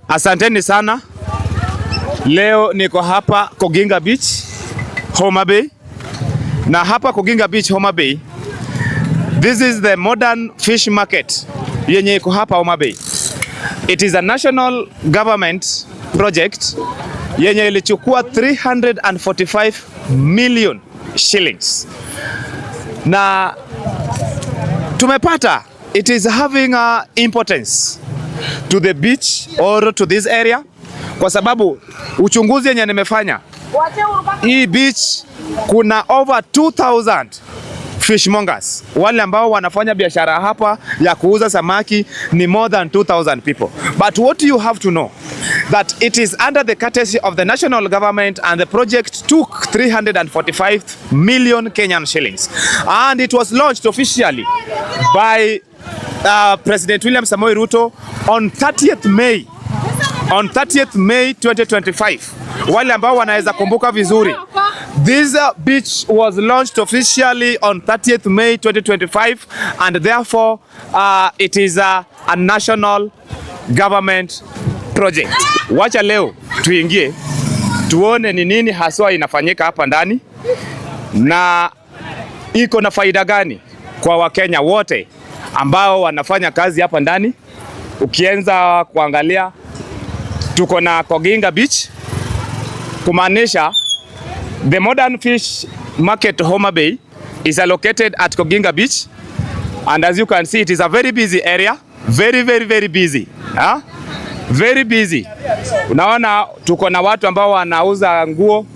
Asanteni sana. Leo niko hapa Koginga Beach, Homa Bay. Na hapa Koginga Beach, Homa Bay, this is the modern fish market yenye iko hapa Homa Bay. It is a national government project yenye ilichukua 345 million shillings. Na tumepata it is having a importance to the beach or to this area, kwa sababu uchunguzi yenye nimefanya, hii beach kuna over 2000 fishmongers, wale ambao wanafanya biashara hapa ya kuuza samaki ni more than 2000 people. But what you have to know that it is under the courtesy of the national government, and the project took 345 million Kenyan shillings, and it was launched officially by President William Samoei Ruto on 30th May 2025. Wale ambao wanaweza kumbuka vizuri, this beach was launched officially on 30th May 2025, and therefore it is a national government project. Wacha leo tuingie tuone ni nini haswa inafanyika hapa ndani na iko na faida gani kwa Wakenya wote ambao wanafanya kazi hapa ndani. Ukianza kuangalia, tuko na Koginga Beach, kumaanisha the modern fish market Homa Bay is located at Koginga Beach, and as you can see it is a very busy area, very busy, very busy. Unaona tuko na watu ambao wanauza nguo,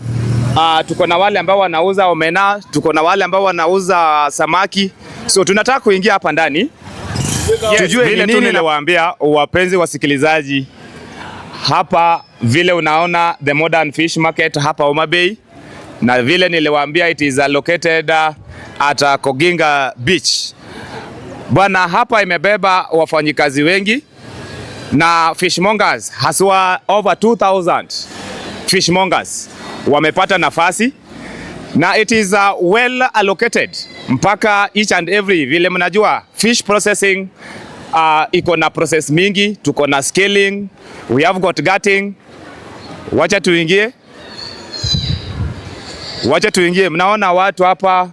tuko na wale ambao wanauza omena, tuko na wale ambao wanauza samaki. So tunataka kuingia hapa ndani tujue vile tu niliwaambia wapenzi wasikilizaji. Hapa vile unaona the modern fish market hapa Homa Bay, na vile niliwaambia it is located at Koginga Beach. Bwana, hapa imebeba wafanyikazi wengi na fishmongers, haswa over 2000 fishmongers wamepata nafasi, na it is well allocated mpaka each and every, vile mnajua fish processing iko na process mingi. Tuko na scaling, we have got gutting. Wacha tuingie. Mnaona watu hapa,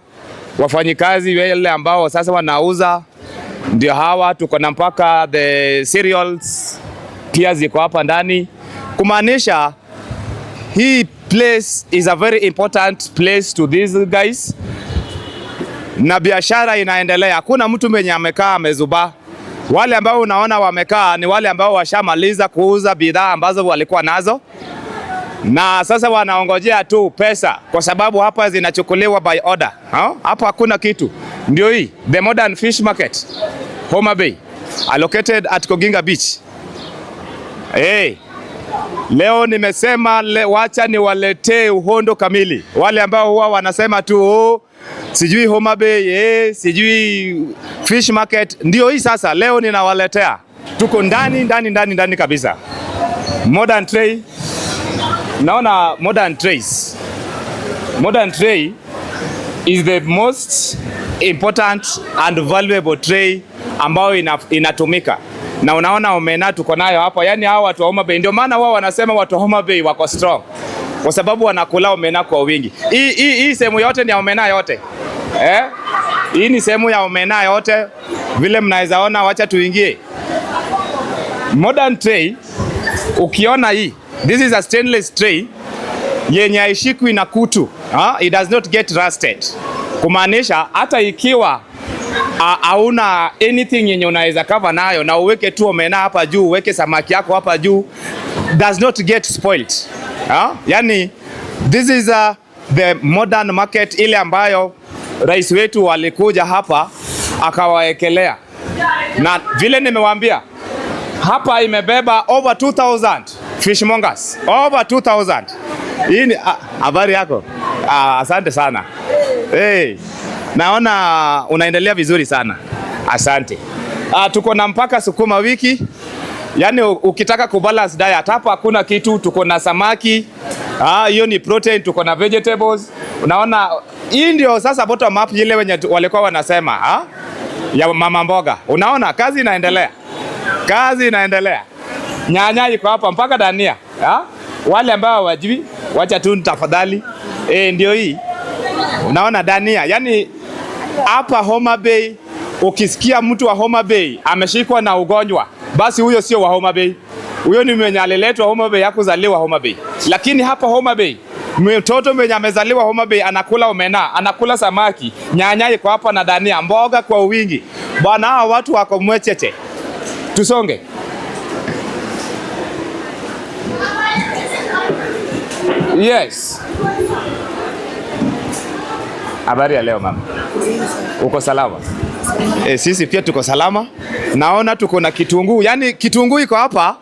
wafanyikazi wale ambao sasa wanauza, ndio hawa. Tuko na mpaka the cereals pia ziko hapa ndani, kumaanisha hii place is a very important place to these guys, na biashara inaendelea. Hakuna mtu mwenye amekaa amezuba. Wale ambao unaona wamekaa ni wale ambao washamaliza kuuza bidhaa ambazo walikuwa nazo, na sasa wanaongojea tu pesa, kwa sababu hapa zinachukuliwa by order. Hapa hakuna kitu. Ndio hii the modern fish market Homa Bay, located at Koginga Beach. Leo nimesema wacha niwaletee uhondo kamili. Wale ambao huwa wanasema tu sijui Homa Bay, sijui fish market, ndio hii sasa leo ninawaletea. Tuko ndani kabisa. Modern tray. Naona modern trays. Modern tray is the most important and valuable tray ambayo inatumika. Na unaona omena tuko nayo hapa. Yani hao watu wa Homa Bay, ndio maana wao wanasema watu wa Homa Bay wako strong, kwa sababu wanakula omena kwa wingi. Hii sehemu yote ni ya omena yote. Hii ni sehemu ya omena yote. Vile mnaweza ona, wacha tuingie. Modern tray, ukiona hii, this is a stainless tray yenye haishikwi na kutu. It does not get rusted. Kumaanisha hata ikiwa hauna anything yenye unaweza cover nayo, na uweke tu omena hapa juu, uweke samaki yako hapa juu, does not get spoiled. Yani this is the modern market, ile ambayo rais wetu walikuja hapa akawaekelea. Na vile nimewaambia, hapa imebeba over 2000 fishmongers, over 2000. Hii ni habari yako. Asante sana. Naona unaendelea vizuri sana. Asante. Tuko na mpaka sukuma wiki. Yani ukitaka kubalance diet hapa hakuna kitu. Tuko na samaki. Hiyo ni protein. Tuko na vegetables. Unaona hii ndio sasa bottom up ile wenye walikuwa wanasema ya mama mboga. Unaona kazi inaendelea. Nyanya iko hapa mpaka dania. Wale ambao hawajui, wacha tu tafadhali. Ndio hii. Unaona dania. Yaani hapa Homa Bay, ukisikia mtu wa Homa Bay ameshikwa na ugonjwa, basi huyo sio wa Homa Bay. Huyo ni mwenye aliletwa Homa Bay, hakuzaliwa Homa Bay. Lakini hapa Homa Bay, mtoto mwenye amezaliwa Homa Bay anakula omena, anakula samaki, nyanya iko hapa na dania, mboga kwa wingi. Bwana, hawa watu wako mwecheche. Tusonge. Yes. Habari ya leo mama. Uko salama? Sisi pia tuko salama. Naona tuko na kitunguu. Yaani kitunguu iko hapa.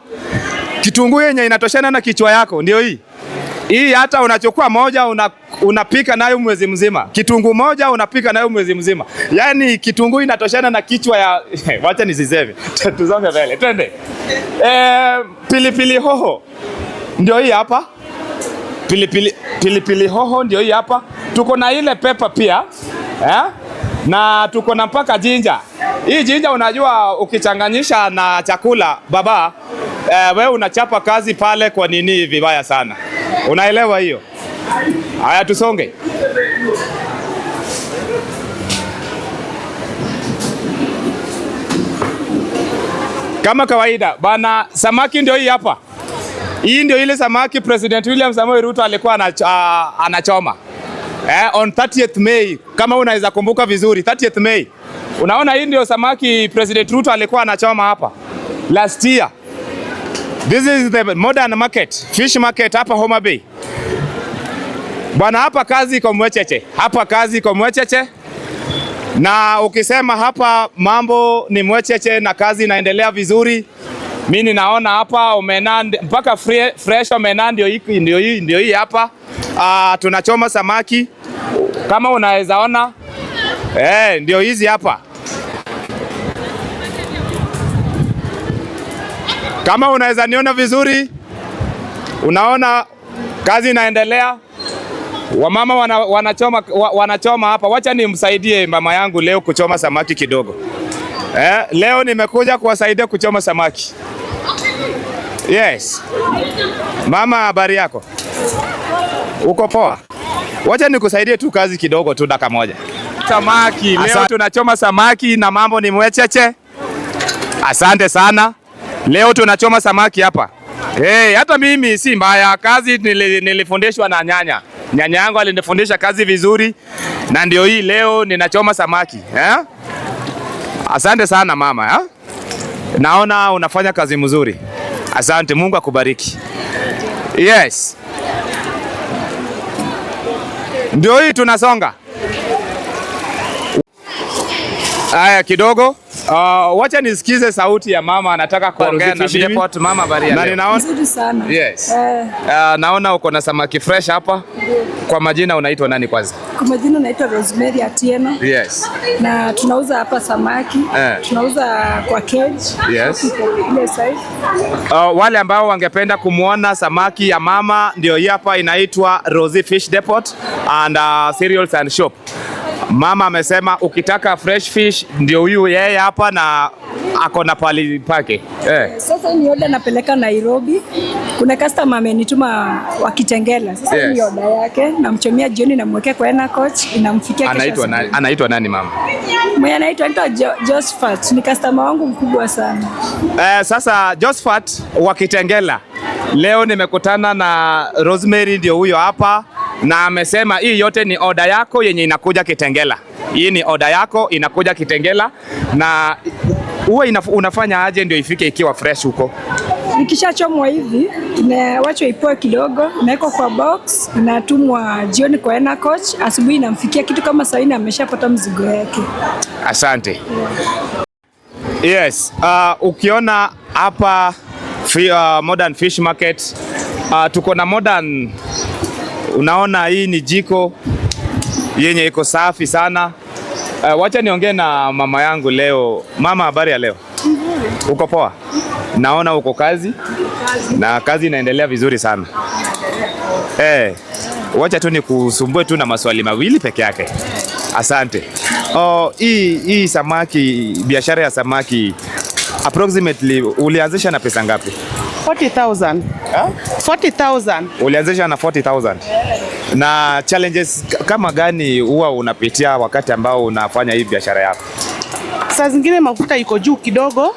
Kitunguu yenye inatoshana na kichwa yako ndio hii. Hii hata unachukua moja unapika nayo mwezi mzima. Kitunguu moja unapika nayo mwezi mzima. Yaani kitunguu inatoshana na kichwa ya wacha nisiseme. Tuzonge mbele. Twende. Pilipili hoho. Ndio hii hapa. Pilipili hoho ndio hii hapa. Tuko na ile pepper pia. Na tuko na mpaka jinja. Hii jinja unajua ukichanganyisha na chakula baba, wewe unachapa kazi pale kwa nini vibaya sana. Unaelewa hiyo? Haya tusonge. Kama kawaida bana, samaki ndio hii hapa. Hii ndio ile samaki President William Samoei Ruto alikuwa anachoma. On 30th May, kama unaweza kumbuka vizuri, 30th May. Unaona hii ndio samaki President Ruto alikuwa anachoma hapa last year. This is the modern market, fish market hapa Homa Bay. Bwana, hapa kazi iko mwecheche. Hapa kazi iko mwecheche. Na ukisema hapa mambo ni mwecheche na kazi inaendelea vizuri. Mimi ninaona hapa omena mpaka fresh omena ndio hii hapa. Tunachoma samaki. Kama unaweza ona. Ndio hizi hapa. Kama unaweza niona vizuri, unaona kazi inaendelea. Wamama wanachoma hapa. Wacha nimsaidie mama yangu leo kuchoma samaki kidogo. Leo nimekuja kuwasaidia kuchoma samaki. Yes. Mama, habari yako? Uko poa? Wacha nikusaidie tu kazi kidogo tu dakika moja. Samaki. Leo tunachoma samaki na mambo ni mwecheche. Asante sana. Leo tunachoma samaki hapa. Hata mimi si mbaya. Kazi nilifundishwa na nyanya. Nyanya yangu alinifundisha kazi vizuri. Na ndio hii leo ninachoma samaki. Asante sana mama. Naona unafanya kazi mzuri. Asante, Mungu akubariki. Yes. Ndio hii tunasonga. Haya kidogo. Wacha nisikize sauti ya mama anataka kuongea na mimi. Mama, habari ya leo? Nzuri sana. Yes. Naona uko na samaki fresh hapa. Kwa majina unaitwa nani kwanza? Kwa majina naitwa Rosemary Atieno. Yes. Na tunauza hapa samaki. Tunauza kwa cage. Yes. Ile size. Wale ambao wangependa kumuona samaki ya mama ndio hii hapa, inaitwa Rosie Fish Depot and Cereals and Shop. Mama amesema ukitaka fresh fish ndio huyu yeye hapa na ako na pali pake. Sasa ni order napeleka Nairobi. Kuna customer amenituma wa Kitengela. Sasa ni order yake, namchomia jioni na mwekea kwa ena coach, inamfikia kesho. Anaitwa nani mama? Mwenye anaitwa Josephat, ni customer wangu mkubwa sana. Sasa Josephat wa Kitengela. Leo nimekutana na Rosemary ndio huyo hapa. Na amesema hii yote ni order yako yenye inakuja Kitengela. Hii ni order yako inakuja Kitengela. Na uwe unafanya aje ndio ifike ikiwa fresh huko? Ikishachomwa hivi, inawachwa ipoe kidogo, inawekwa kwa box, inatumwa jioni kwa ena coach, asubuhi inamfikia kitu kama saa 4 ameshapata mzigo yake. Asante. Yes, ukiona hapa modern fish market, tuko na modern. Unaona hii ni jiko yenye iko safi sana. Wacha niongee na mama yangu leo. Mama, habari ya leo? Uko poa? Naona uko kazi. Na kazi inaendelea vizuri sana. Wacha tu nikusumbue tu na maswali mawili peke yake. Asante. Hii samaki, biashara ya samaki approximately ulianzisha na pesa ngapi? 40,000. 40,000. Ulianzisha na 40,000. Na challenges kama gani huwa unapitia wakati ambao unafanya hii biashara yako? Saa zingine mafuta iko juu kidogo.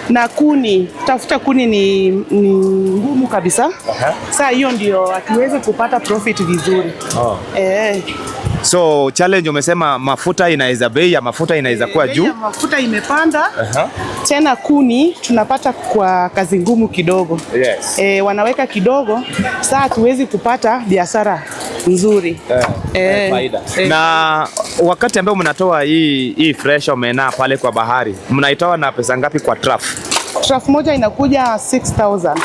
Na kuni, tafuta kuni ni ngumu kabisa. Saa hiyo ndio hatuwezi kupata profit vizuri. So challenge umesema mafuta inaweza, bei ya mafuta inaweza kuwa juu. Mafuta imepanda. Tena kuni tunapata kwa kazi ngumu kidogo. Yes. Wanaweka kidogo, saa hatuwezi kupata biashara nzuri. Faida. Na wakati ambao mnatoa hii fresh omena pale kwa bahari, mnaitoa na pesa ngapi kwa traf? Traf moja inakuja 6,000.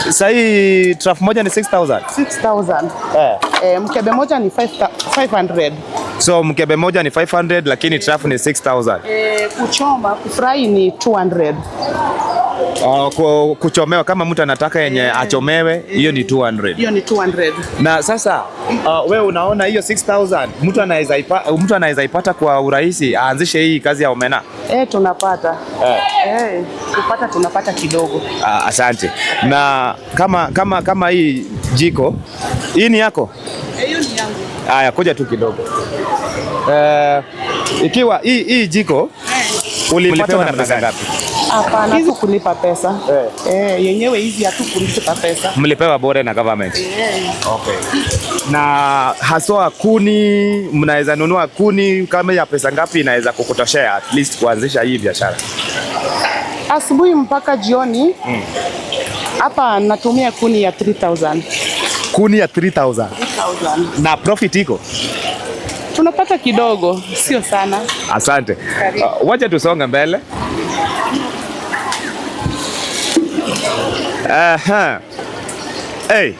Sasa hii traf moja ni 6,000. 6,000. Mkebe moja ni 500. So mkebe moja ni 500 lakini traf ni 6,000. Kuchoma, kufry ni 200. Kuchomewa kama mtu anataka yenye achomewe, hiyo ni 200. Hiyo ni 200. Na sasa wewe unaona hiyo 6,000 mtu anaweza ipata kwa urahisi aanzishe hii kazi ya omena? Tunapata. Kupata tunapata kidogo. Asante. Na kama hii jiko, hii ni yako? Hiyo ni yangu. Haya, kuja tu kidogo. Ikiwa hii jiko ulipata na pesa ngapi? Hapana, hizi kulipa pesa. Yenyewe hizi hatu kulipa pesa. Mlipewa bure na government? Okay. Na haswa kuni, mnaweza nunua kuni kama ya pesa ngapi inaweza kukutoshea at least kuanzisha hii biashara? Asubuhi mpaka jioni. Hapa natumia kuni ya 3,000. Kuni ya 3,000. Na profit iko? Tunapata kidogo, sio sana. Asante. Wacha tusonge mbele. Hey.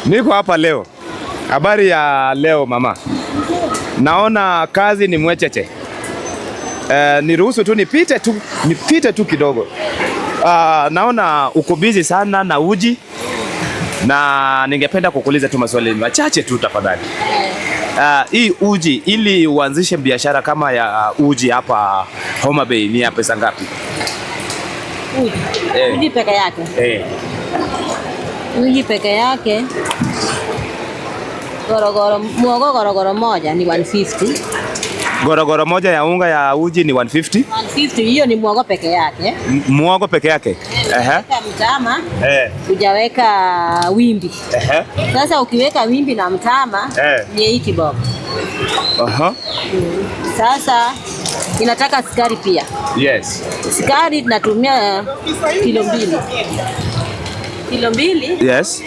Niko hapa leo. Habari ya leo mama. Naona kazi ni mwecheche. Niruhusu tu nipite tu kidogo. Naona uko busy sana na uji. Na ningependa kukuuliza tu maswali machache tu tafadhali. Hii uji, ili uanzishe biashara kama ya uji hapa Homa Bay ni ya pesa ngapi? Uji peke yake. Uji peke yake. Gorogoro moja ni 150. Gorogoro moja ya unga ya uji ni 150? 150, hiyo ni muogo peke yake. Muogo peke yake? Weka mtama, hujaweka wimbi. Sasa ukiweka wimbi na mtama, ni 80 bob. Sasa inataka sukari pia. Yes. Sukari tunatumia kilo 2. Kilo 2? Yes.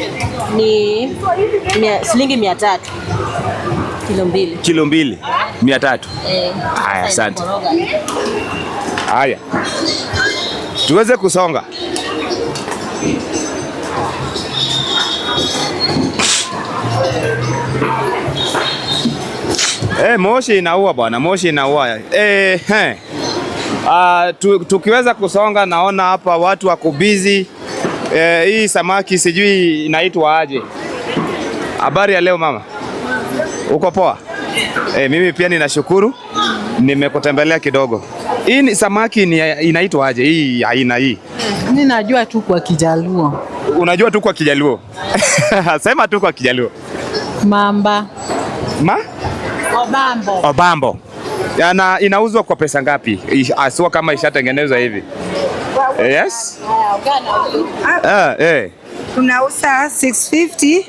Ni shilingi 300. Kilo 2. Kilo 2, 300. Haya, asante. Haya. Tuweze kusonga. Moshi inaua bwana, moshi inaua. Tukiweza kusonga, naona hapa watu wako busy. Hii samaki sijui inaitwa aje. Habari ya leo mama? Uko poa? Mimi pia ninashukuru. Nimekutembelea kidogo. Hii ni samaki inaitwa aje hii aina hii? Mimi najua tu kwa Kijaluo. Unajua tu kwa Kijaluo? Sema tu kwa Kijaluo. Mamba. Obambo. Obambo. Na inauzwa kwa pesa ngapi? Aswa kama ishatengenezwa hivi. Yes? Tunauza 650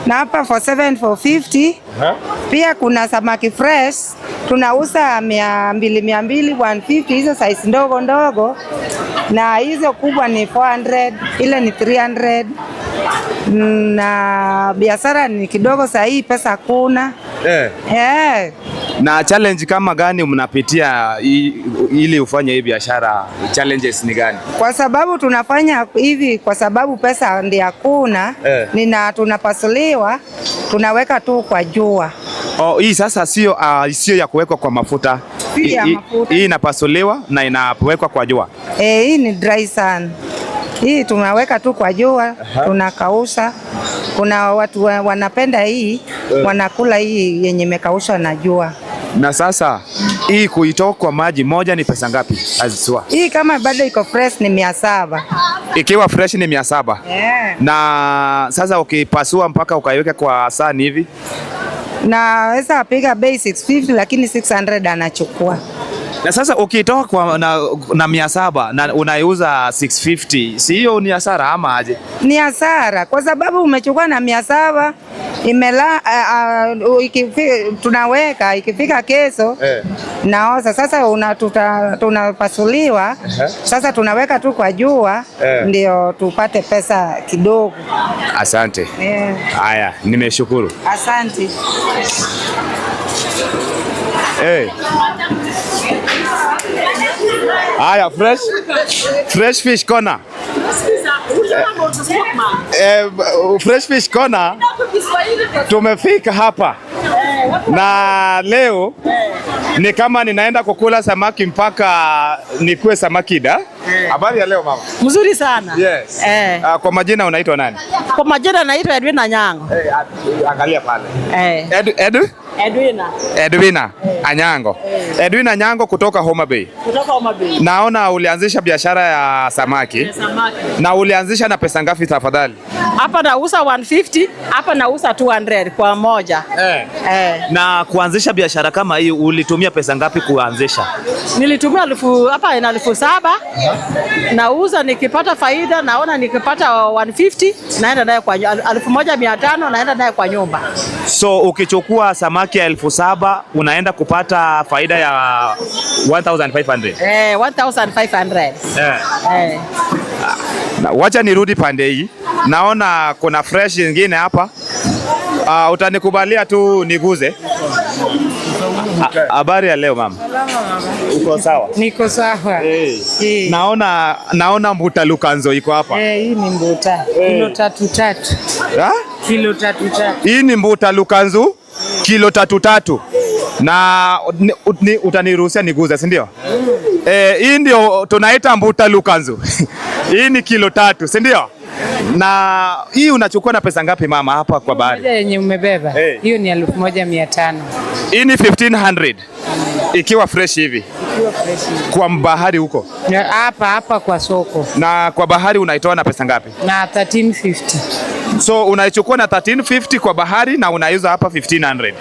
na hapa 450. Pia kuna samaki fresh tunauza 200, 150, hizo size ndogo ndogo, na hizo kubwa ni 400, ile ni 300. Na biashara ni kidogo saa hii, pesa hakuna. Na challenge kama gani mnapitia ili ufanye hii biashara? Challenges ni gani? Kwa sababu tunafanya hivi kwa sababu pesa ndio hakuna. Tunapasuliwa, tunaweka tu kwa jua. Hii sasa sio ya kuwekwa kwa mafuta. Hii inapasuliwa na inawekwa kwa jua. Hii ni dry sun. Hii tunaweka tu kwa jua, tunakausha. Kuna watu wanapenda hii, wanakula hii yenye imekaushwa na jua. Na sasa Hii kuitoa kwa maji moja ni pesa ngapi? Aziswa. Hii kama bado iko fresh ni 700. Ikiwa fresh ni 700. Yeah. Na sasa ukipasua mpaka ukaiweka kwa sahani hivi? Naweza piga bei 650 lakini 600 anachukua. Na sasa ukitoa kwa na 700 na unaiuza 650, si hiyo ni hasara ama aje? Ni hasara kwa sababu umechukua na 700 tunaweka ikifika kesho naoza. Sasa tunapasuliwa sasa tunaweka tu kwa jua ndio tupate pesa kidogo. Asante. Haya, nimeshukuru. Asante. Haya, fresh fish corner. Fresh fish corner. Tumefika hapa na leo ni kama ninaenda kukula samaki mpaka nikue samaki da. Habari ya leo mama? Mzuri sana. Yes. Kwa majina unaitwa nani? Kwa majina naitwa Edwina Anyango. Angalia pale. Edwina. Edwina Anyango. Edwina Anyango kutoka Homa Bay. Kutoka Homa Bay. Naona ulianzisha biashara ya samaki. Na ulianzisha na pesa ngapi tafadhali? Hapa nauza 150, hapa nauza 200 kwa moja. Na kuanzisha biashara kama hii ulitumia pesa ngapi kuanzisha? Nilitumia hapa ina 7,000. Nauza nikipata faida, naona nikipata 150 naenda naye kwa 1,500 naenda naye kwa nyumba. So ukichukua samaki ya 7,000 unaenda kupata faida ya 1,500. 1,500. Na wacha nirudi pande hii. Naona kuna fresh nyingine hapa. Utanikubalia tu niguze. Habari ya leo mama? Salama mama. Uko sawa? Niko sawa. Naona mbuta lukanzo iko hapa. Hii ni mbuta. Kilo 3. Kilo 3. Hii ni mbuta lukanzo kilo 3. Na utaniruhusia niguze, si ndio? Hii ndio tunaita mbuta lukanzo. Hii ni kilo 3, si ndio? Na hii unachukua na pesa ngapi mama hapa kwa bahari? Moja yenye umebeba. Hiyo ni 1,500. Hii ni 1,500. Ikiwa fresh hivi. Ikiwa fresh hivi. Kwa bahari huko? Hapa kwa soko. Na kwa bahari unaitoa na pesa ngapi? Na 1350. So unaichukua na 1350 kwa bahari na unaiuza hapa 1,500.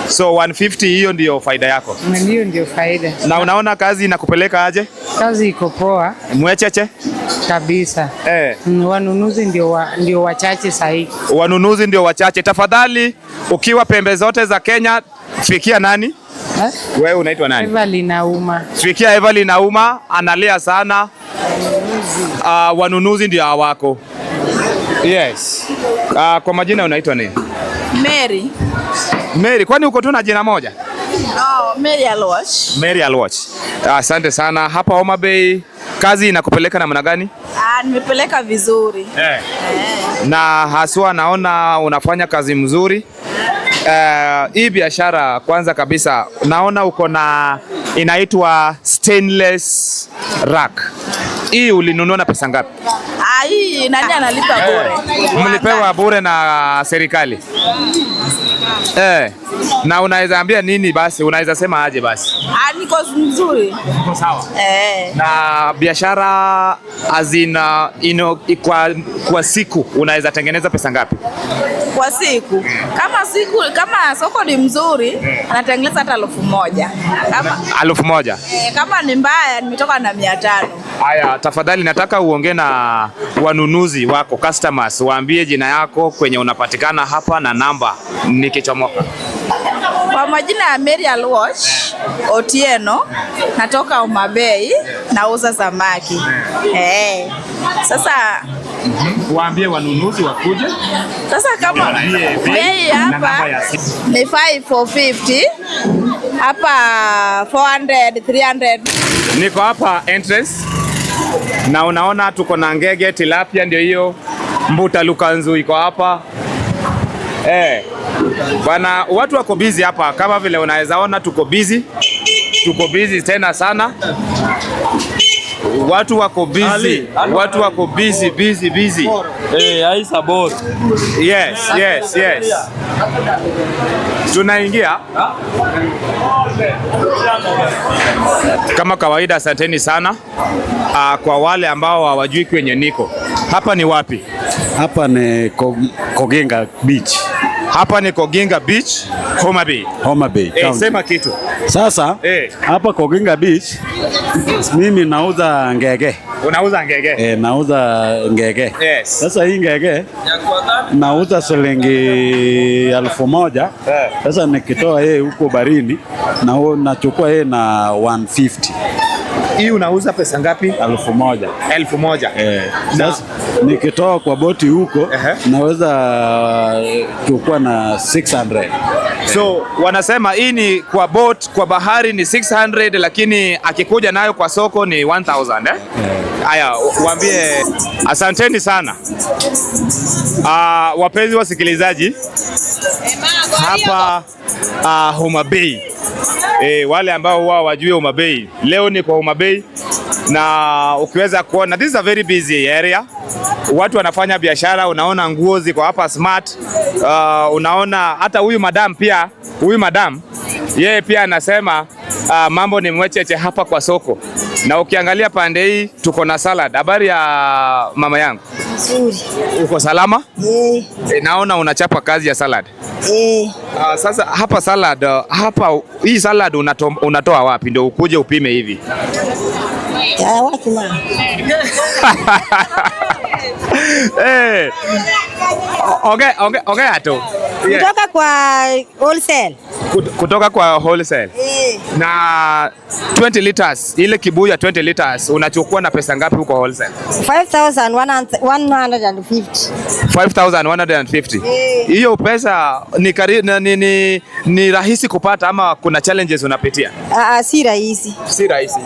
So 150 hiyo ndio faida yako. Hiyo ndio faida. Na unaona kazi inakupeleka aje? Kazi iko poa. Mwecheche? Kabisa. Wanunuzi ndio wachache sahihi. Wanunuzi ndio wachache. Tafadhali ukiwa pembe zote za Kenya fikia nani? Wewe unaitwa nani? Evelyn Auma. Fikia Evelyn Auma, analia sana. Wanunuzi ndio hawako. Yes. Kwa majina unaitwa nini? Mary. Mary, kwani uko tu na jina moja? Mary Alwatch. Mary Alwatch. Asante sana. Hapa Homa Bay kazi inakupeleka namna gani? Nimepeleka vizuri. Na haswa naona unafanya kazi mzuri. Hii biashara kwanza kabisa naona uko na inaitwa stainless rack. Hii ulinunua na pesa ngapi? Hii nani analipa bure? Mlipewa bure na serikali. Na unaweza ambia nini basi? Unaweza sema aje basi? Niko nzuri. Niko sawa. Na biashara azina kwa siku unaweza tengeneza pesa ngapi? Kwa siku. Kama soko ni mzuri, anatengeneza hata 1,000. Kama 1,000. Kama ni mbaya nimetoka na 500. Haya, tafadhali nataka uongee na wanunuzi wako, customers, waambie jina yako, kwenye unapatikana hapa na namba nikichomoka. Kwa majina ya Mary Alwatch Otieno, natoka Homa Bay, nauza samaki. Sasa waambie wanunuzi wakuje. Sasa kama bei hapa ni 5,450, hapa 400, 300. Niko hapa entrance na unaona tuko na ngege, tilapia ndio hiyo, mbuta lukanzu iko hapa. Bwana, watu wako busy hapa kama vile unaweza ona, tuko busy tena sana. Watu wako busy. Watu wako busy. I support. Yes. Tunaingia. Kama kawaida, asanteni sana. Kwa wale ambao hawajui kwenye niko. Hapa ni wapi? Hapa ni Koginga Beach. Hapa ni Koginga Beach, Homa Bay. Homa Bay. Sema kitu. Sasa hapa Koginga Beach mimi nauza ngege. Unauza ngege? Nauza ngege. Yes. Sasa hii ngege nauza shilingi 1,000. Sasa nikitoa yeye huko barini na nachukua yeye na 150. Hii unauza pesa ngapi? 1,000. 1,000. Sasa nikitoa kwa boti huko naweza chukua na 600. So wanasema hii ni kwa boat, kwa bahari ni 600, lakini akikuja nayo kwa soko ni 1,000. Haya, waambie asanteni sana. Wapenzi wasikilizaji, hapa Homa Bay. Wale ambao wao wajue Homa Bay, leo ni kwa Homa Bay, na ukiweza kuona this is a very busy area. Watu wanafanya biashara, unaona nguo ziko hapa smart. Unaona hata huyu madam yeye pia anasema mambo ni mwecheche hapa kwa soko. Na ukiangalia pande hii tuko na salad. Habari ya mama yangu? Nzuri. Uko salama? Naona unachapa kazi ya salad. Sasa hapa salad, hii salad unatoa wapi ndio ukuje upime hivi? Ya watu ma. Ongea tu. Kutoka kwa wholesale. Kutoka kwa wholesale. Na 20 liters, ile kibuyu ya 20 liters unachukua na pesa ngapi huko wholesale? 5,150. 5,150. Hiyo pesa ni rahisi kupata ama kuna challenges unapitia? Si rahisi. Si rahisi.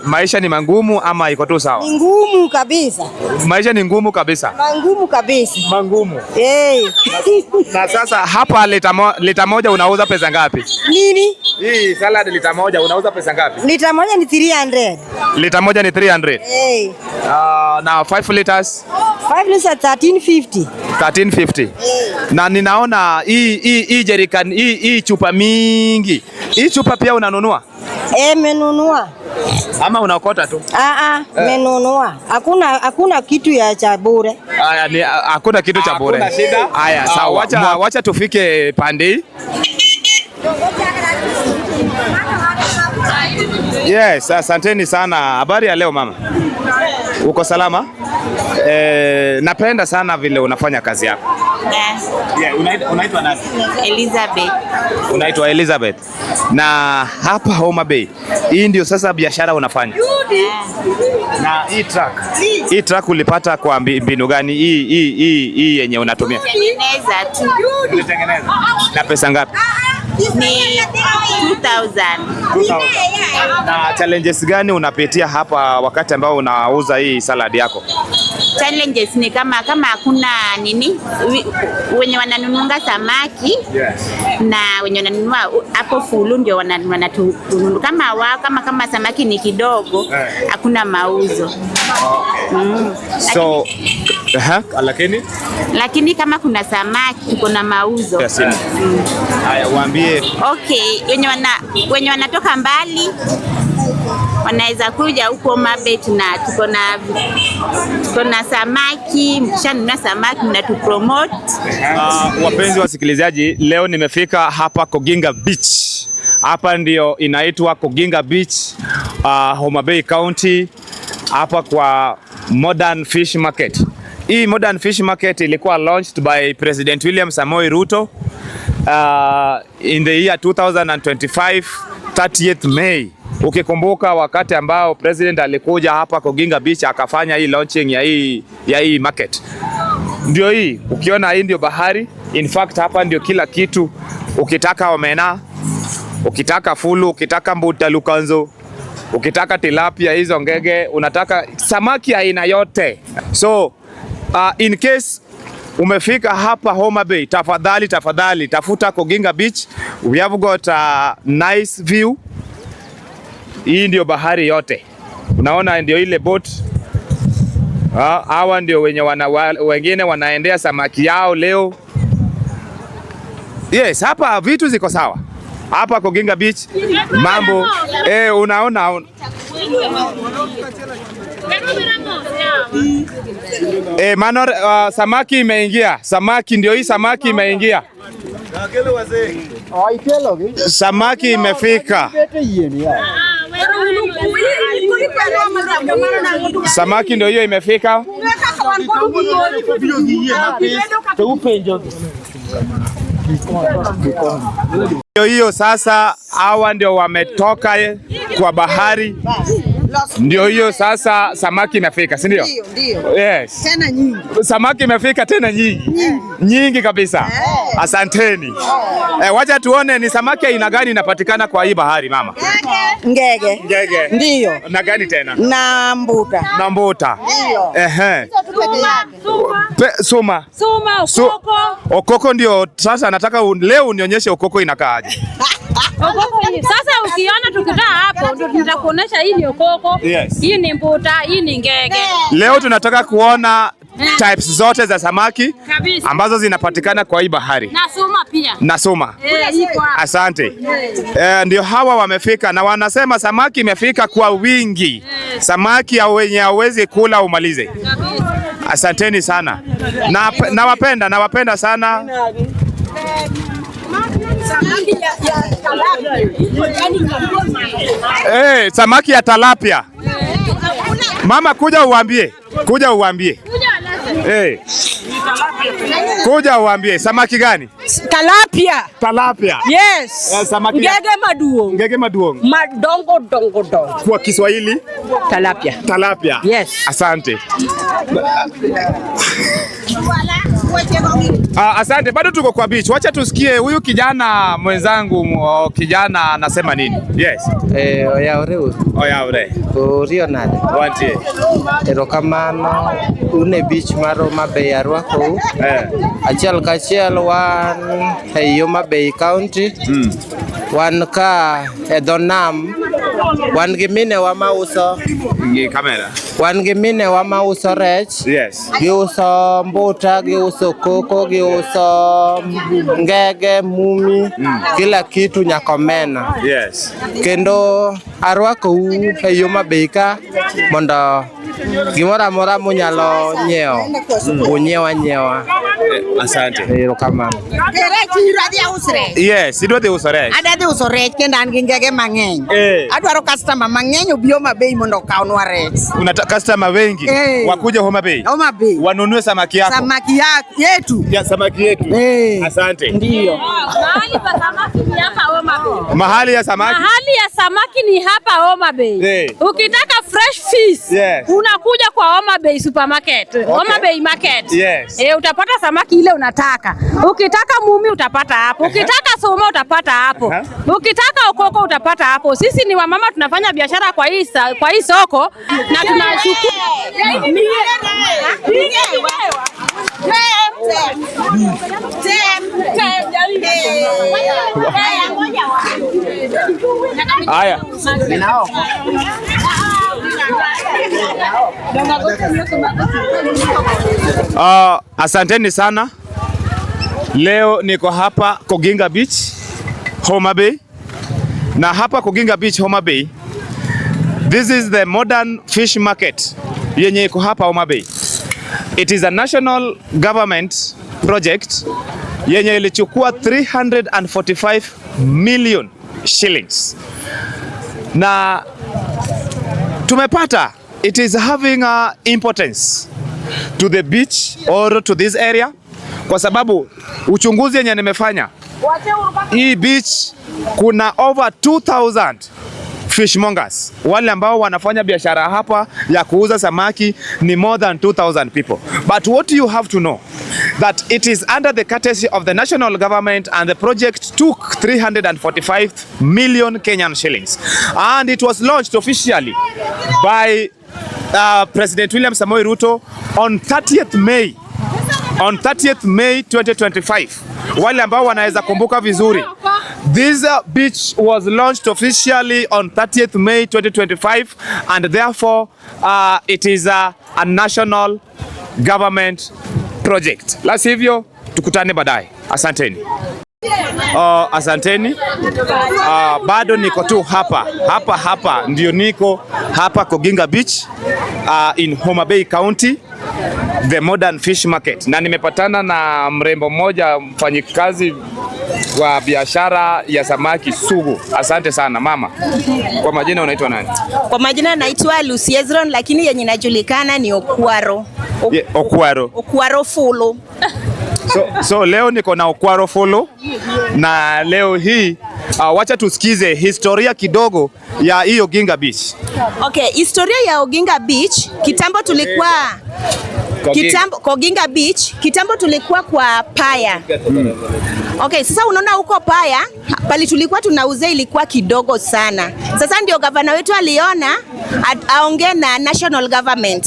Maisha ni mangumu ama iko tu sawa? Ni ngumu kabisa. Maisha ni ngumu kabisa. Mangumu kabisa. Mangumu. Na sasa hapa lita moja unauza pesa ngapi? Nini? Hii salad lita moja unauza pesa ngapi? Lita moja ni 300. Lita moja ni 300. Na 5 liters? 5 liters 1350. 1350. Na ninaona hii jerrycan, hii chupa mingi. Hii chupa pia unanunua? Menunua. Ama unaokota tu? Menunua. Hakuna kitu ya cha bure. Hakuna kitu cha bure. Hakuna shida. Haya, sawa. Wacha tufike pande hii. Yes, asanteni sana. Habari ya leo mama? Uko salama? Napenda sana vile unafanya kazi yako. Unaitwa nani? Elizabeth. Unaitwa Elizabeth. Na hapa Homa Bay, hii ndio sasa biashara unafanya? Na hii truck ulipata kwa mbinu gani? Hii yenye unatumia? Tengeneza tu. Unatengeneza. Na pesa ngapi? Ni 2,000. Na challenges gani unapitia hapa wakati ambao unauza hii salad yako? Challenges ni kama hakuna nini, wenye wananunua samaki na wenye wananunua hapo fulu ndio wanatununua. Kama samaki ni kidogo hakuna mauzo. So lakini kama kuna samaki kuna mauzo. Haya, waambie. Okay, wenye wanatoka mbali wanaweza kuja huko Mabet na tuko na samaki, mkishanunua samaki na tu promote. Wapenzi wasikilizaji, leo nimefika hapa Koginga Beach. Hapa ndio inaitwa Koginga Beach, Homa Bay County, hapa kwa Modern Fish Market. Hii Modern Fish Market ilikuwa launched by President William Samoei Ruto in the year 2025, 30th May. Ukikumbuka wakati ambao president alikuja hapa Koginga Beach akafanya hii launching ya hii market. Ndio hii, ukiona hii ndio bahari. In fact hapa ndio kila kitu. Ukitaka omena, ukitaka fulu, ukitaka mbuta lukanzo, ukitaka tilapia, hizo ngege, unataka samaki aina yote. So in case umefika hapa Homa Bay, tafadhali tafuta Koginga Beach. We have got a nice view. Hii ndio bahari yote. Unaona ndio ile boat. Hawa ndio wenye wengine wanaendea samaki yao leo. Yes, hapa vitu ziko sawa. Hapa Koginga Beach mambo unaona Manor, samaki imeingia. Samaki ndio hii, samaki imeingia. Samaki imefika. Samaki ndio hiyo imefika. Hiyo sasa, hawa ndio wametoka kwa bahari. Ndio hiyo sasa, samaki imefika, si ndio? Ndio. Yes. Tena nyingi. Samaki imefika tena nyingi. Nyingi kabisa. Asanteni. Wacha tuone ni samaki aina gani inapatikana kwa hii bahari mama. Ngege. Ngege. Ndio. Na gani tena? Na mbuta. Na mbuta. Ndio. Suma. Okoko. Okoko ndio sasa nataka leo unionyeshe okoko inakaaje. Sasa ukiona tukitaa hapo ndio nitakuonesha hii ni okoko. Yes. Hii ni mbuta, hii ni ngege. Leo tunataka kuona types zote za samaki Kabisa. ambazo zinapatikana kwa hii bahari. Na suma pia. Na suma. Asante. Ndio hawa wamefika na wanasema samaki imefika kwa wingi. Samaki ya wenye hawezi kula umalize. Asanteni sana. Nawapenda sana. Samaki ya tilapia. Mama kuja uambie. Kuja uambie. Kuja uambie samaki gani? Tilapia. Tilapia. Yes. Samaki ngege maduong. Ngege maduong. Madongo dongo dongo. Kwa Kiswahili? Tilapia. Tilapia. Yes. Asante. Asante, bado tuko kwa beach. Wacha tusikie huyu kijana mwenzangu, kijana anasema nini? Yes. Oyaure. Orio nade. Wantie. Erokamano une beach mar Homa Bay arwako. Achiel kachiel wan e Homa Bay County. Wan ka e dho nam. Wan gi mine wa mauso. Gi kamera. Wan gi mine wa mauso rech. Yes. Giuso mbuta, giuso koko, giuso ngege, mumi, kila kitu nyaka omena. Yes. Kendo arwakou e Homa Bay ka mondo gimoro amora munyalo nyiewo unyiewa nyiewa. Asante. Erokamano. Yes, idwa dhi uso rech. Adwa dhi uso rech kendo an gi ngege mang'eny. Adwaro customer mang'eny obi Homa Bay mondo okawnwa rech. Unataka customer wengi wakuja Homa Bay. Homa Bay. Wanunue samaki yako. Samaki yetu. Ya samaki yetu. Asante. Ndio. Mahali pa samaki ni hapa Homa Bay. Mahali ya samaki? Mahali ya samaki ni hapa Homa Bay. Ukitaka fresh fish, unakuja kwa Homa Bay supermarket. Homa Bay market. Yes. Utapata samaki ile unataka. Ukitaka mumi utapata hapo. Ukitaka soma utapata hapo. Ukitaka okoko utapata hapo. Sisi ni wamama tunafanya biashara kwa hii soko na tunashukuru. Haya. Asanteni sana. Leo niko hapa Koginga Beach, Homa Bay. Na hapa Koginga Beach, Homa Bay, this is the modern fish market yenye iko hapa Homa Bay. It is a national government project yenye ilichukua 345 million shillings. Na tumepata it is having a importance to the beach or to this area kwa sababu uchunguzi yenye nimefanya hii beach kuna over 2000 fishmongers, wale ambao wanafanya biashara hapa ya kuuza samaki ni more than 2000 people. But what you have to know that it is under the courtesy of the national government and the project took 345 million Kenyan shillings and it was launched officially by President William Samoei Ruto on 30th May 2025. Wale ambao wanaweza kumbuka vizuri, This beach was launched officially on 30th May 2025 and therefore it is a national government project. La sivyo tukutane baadaye. Asanteni. Asanteni. Bado niko tu hapa ndio niko hapa Koginga Beach in Homa Bay County, the modern fish market, na nimepatana na mrembo mmoja, mfanyikazi wa biashara ya samaki sugu. Asante sana mama. Kwa majina unaitwa nani? Kwa majina naitwa Lucy Ezron, lakini yenye inajulikana ni Okwaro. Okwaro Fulu. So leo niko na Okwaro Fulu na leo hii wacha tusikize historia kidogo ya hiyo Oginga Beach. Okay, historia ya Oginga Beach, kitambo tulikuwa Koginga Beach, kitambo tulikuwa kwa Paya. Okay, sasa unaona huko Paya, pali tulikuwa tunauzia ilikuwa kidogo sana. Sasa ndio gavana wetu aliona aongee na national government.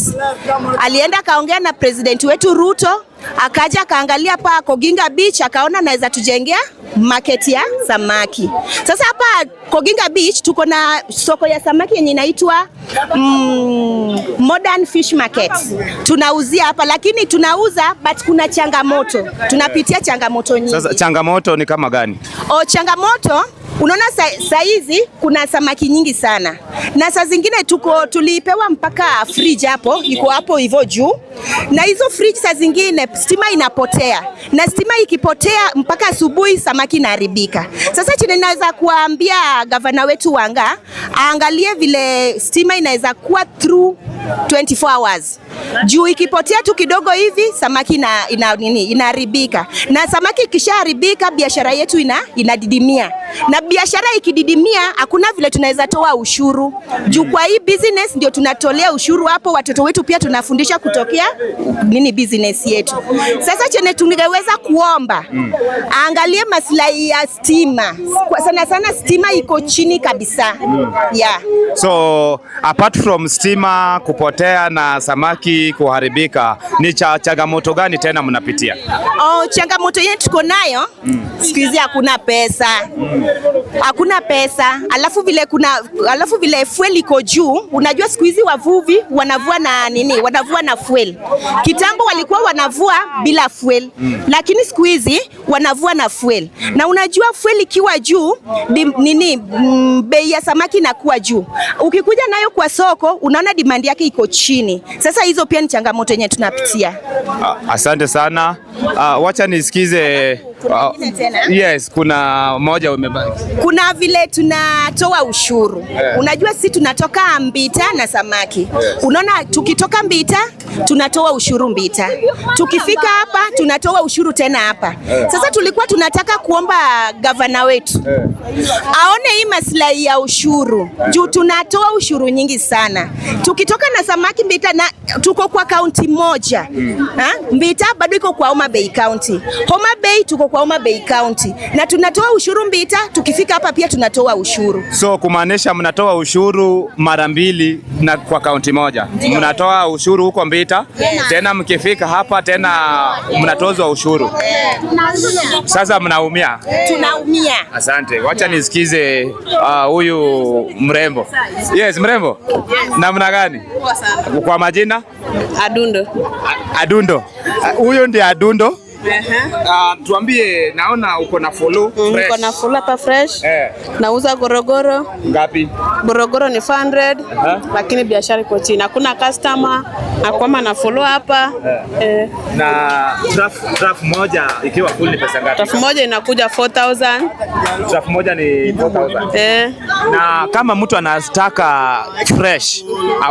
Alienda kaongea na president wetu Ruto, akaja kaangalia pa Koginga Beach, akaona naweza tujengea market ya samaki. Sasa hapa Koginga Beach tuko na soko ya samaki yenye inaitwa modern fish market. Tunauzia hapa, lakini tunauza but kuna changamoto. Tunapitia changamoto nyingi. Sasa changamoto ni kama gani? Changamoto, unaona saa hizi kuna samaki nyingi sana. Na saa zingine tulipewa mpaka fridge hapo, iko hapo hivyo juu. Na hizo fridge saa zingine stima inapotea. Na stima ikipotea mpaka asubuhi samaki inaharibika. Sasa tunaweza kuambia gavana wetu Wanga aangalie vile stima inaweza kuwa through 24 hours. Juu ikipotea tu kidogo hivi samaki inaharibika. Na samaki ikishaharibika biashara yetu inadidimia. Na biashara ikididimia hakuna vile tunaweza toa ushuru. Juu kwa hii business ndio tunatolea ushuru hapo, watoto wetu pia tunafundisha kutokea business yetu. Sasa chenye tungeweza kuomba aangalie maslahi ya stima. Kwa sana stima iko chini kabisa. Yeah. So apart from stima kupotea na samaki kuharibika, ni changamoto gani tena mnapitia? Changamoto yetu tuko nayo siku hizi hakuna pesa. Hakuna pesa. Alafu vile fuel iko juu. Unajua siku hizi wavuvi wanavua na wanavua na fuel. Kitambo walikuwa wanavua bila fuel, lakini siku hizi wanavua na fuel. Na unajua fuel ikiwa juu, bei ya samaki inakuwa juu. Ukikuja nayo kwa soko, unaona demand yake iko chini. Sasa hizo pia ni changamoto yenye tunapitia. Asante sana. Wacha nisikize. Yes, kuna moja umebaki. Kuna vile tunatoa ushuru. Unajua sisi tunatoka Mbita na samaki. Unaona tukitoka Mbita tunatoa ushuru Mbita. Tukifika hapa tunatoa ushuru tena hapa. Sasa tulikuwa tunataka kuomba gavana wetu aone hii maslahi ya ushuru. Juu tunatoa ushuru nyingi sana. Tukitoka na samaki Mbita na tuko kwa kaunti moja. Mbita bado iko kwa Homa Bay County. Homa Bay tuko kwa Homa Bay County. Na tunatoa ushuru Mbita, tukifika hapa pia tunatoa ushuru. So kumaanisha mnatoa ushuru mara mbili na kwa kaunti moja. Mnatoa ushuru huko Mbita, tena mkifika hapa tena mnatozwa ushuru. Sasa mnaumia. Tunaumia. Asante. Wacha nisikize huyu mrembo. Yes, mrembo. Namna gani? Kwa majina? Adundo. Huyo ndiye Adundo. Tuambie, naona uko na fulu fresh. Uko na fulu hapa fresh. Nauza gorogoro. Ngapi? Gorogoro ni 400, lakini biashara iko chini. Hakuna customer, akoma na fulu hapa. Na draft moja ikiwa full ni pesa ngapi? Draft moja inakuja 4000. Draft moja ni 4000. Na kama mtu anataka fresh,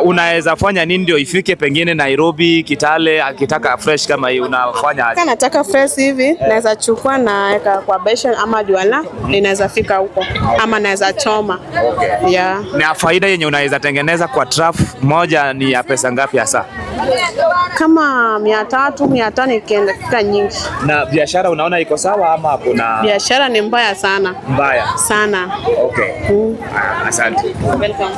unaweza fanya nini ndio ifike pengine Nairobi, Kitale, akitaka fresh kama hii unafanya aje? Nataka fresh hivi, naweza chukua na weka kwa beshen ama juala, ninaweza fika huko ama naweza choma. Yeah. Na faida yenye unaweza tengeneza kwa draft moja ni ya pesa ngapi hasa? Kama 300, 500 ikienda fika nyingi. Na biashara unaona iko sawa ama kuna? Biashara ni mbaya sana. Mbaya sana. Okay. Asante. Welcome.